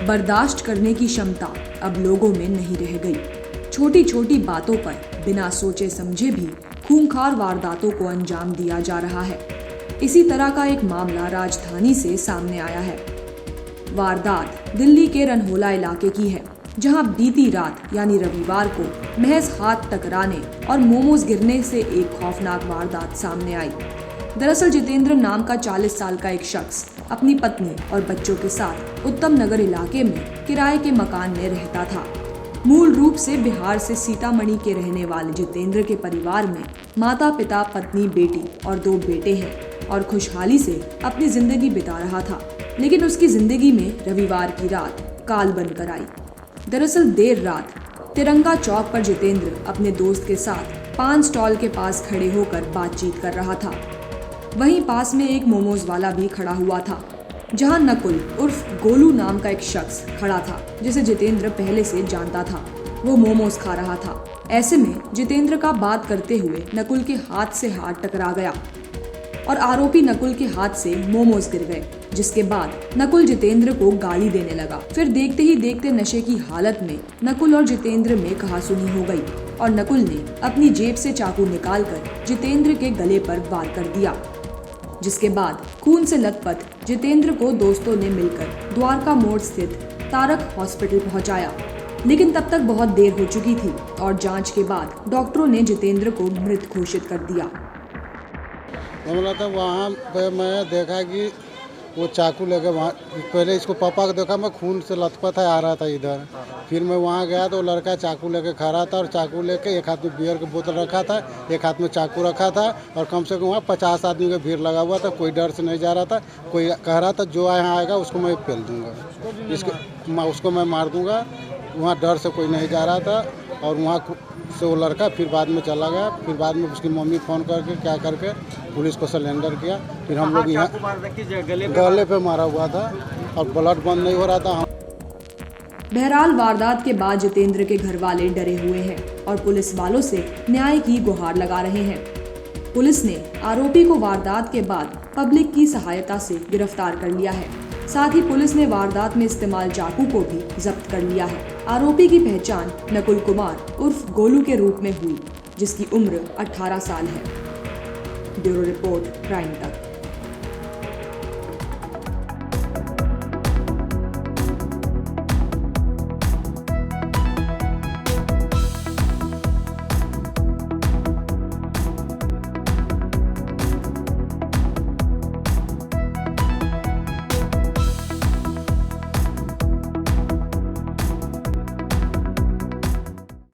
बर्दाश्त करने की क्षमता अब लोगों में नहीं रह गई। छोटी छोटी बातों पर बिना सोचे समझे भी खूंखार वारदातों को अंजाम दिया जा रहा है। इसी तरह का एक मामला राजधानी से सामने आया है। वारदात दिल्ली के रनहोला इलाके की है, जहां बीती रात यानी रविवार को महज हाथ टकराने और मोमोज गिरने से एक खौफनाक वारदात सामने आई। दरअसल जितेंद्र नाम का 40 साल का एक शख्स अपनी पत्नी और बच्चों के साथ उत्तम नगर इलाके में किराए के मकान में रहता था। मूल रूप से बिहार से सीतामढ़ी के रहने वाले जितेंद्र के परिवार में माता पिता, पत्नी, बेटी और 2 बेटे हैं और खुशहाली से अपनी जिंदगी बिता रहा था। लेकिन उसकी जिंदगी में रविवार की रात काल बनकर आई। दरअसल देर रात तिरंगा चौक पर जितेंद्र अपने दोस्त के साथ पान स्टॉल के पास खड़े होकर बातचीत कर रहा था। वहीं पास में एक मोमोज वाला भी खड़ा हुआ था, जहां नकुल उर्फ गोलू नाम का एक शख्स खड़ा था, जिसे जितेंद्र पहले से जानता था। वो मोमोज खा रहा था। ऐसे में जितेंद्र का बात करते हुए नकुल के हाथ से हाथ टकरा गया और आरोपी नकुल के हाथ से मोमोज गिर गए, जिसके बाद नकुल जितेंद्र को गाली देने लगा। फिर देखते ही देखते नशे की हालत में नकुल और जितेंद्र में कहासुनी हो गई और नकुल ने अपनी जेब से चाकू निकालकर जितेंद्र के गले पर वार कर दिया, जिसके बाद खून से लथपथ जितेंद्र को दोस्तों ने मिलकर द्वारका मोड़ स्थित तारक हॉस्पिटल पहुंचाया। लेकिन तब तक बहुत देर हो चुकी थी और जांच के बाद डॉक्टरों ने जितेंद्र को मृत घोषित कर दिया। वहाँ पे मैं देखा कि वो चाकू लेके वहाँ पहले इसको पापा को देखा, मैं खून से लथपथ आ रहा था इधर। फिर मैं वहाँ गया तो लड़का चाकू लेके खड़ा था और चाकू लेके एक हाथ में बियर की बोतल रखा था, एक हाथ में चाकू रखा था और कम से कम वहाँ 50 आदमी का भीड़ लगा हुआ था। कोई डर से नहीं जा रहा था। कोई कह रहा था जो यहाँ आएगा उसको मैं पेल दूँगा, उसको मैं मार दूँगा। वहाँ डर से कोई नहीं जा रहा था और वहाँ से वो लड़का फिर बाद में चला गया। फिर बाद में उसकी मम्मी फ़ोन करके क्या करके पुलिस को सरेंडर किया। फिर हम लोग यहाँ गले पे मारा हुआ था और ब्लड बंद नहीं हो रहा था। बहरहाल वारदात के बाद जितेंद्र के घर वाले डरे हुए हैं और पुलिस वालों से न्याय की गुहार लगा रहे हैं। पुलिस ने आरोपी को वारदात के बाद पब्लिक की सहायता से गिरफ्तार कर लिया है। साथ ही पुलिस ने वारदात में इस्तेमाल चाकू को भी जब्त कर लिया है। आरोपी की पहचान नकुल कुमार उर्फ गोलू के रूप में हुई, जिसकी उम्र 18 साल है। ब्यूरो रिपोर्ट, प्राइम तक।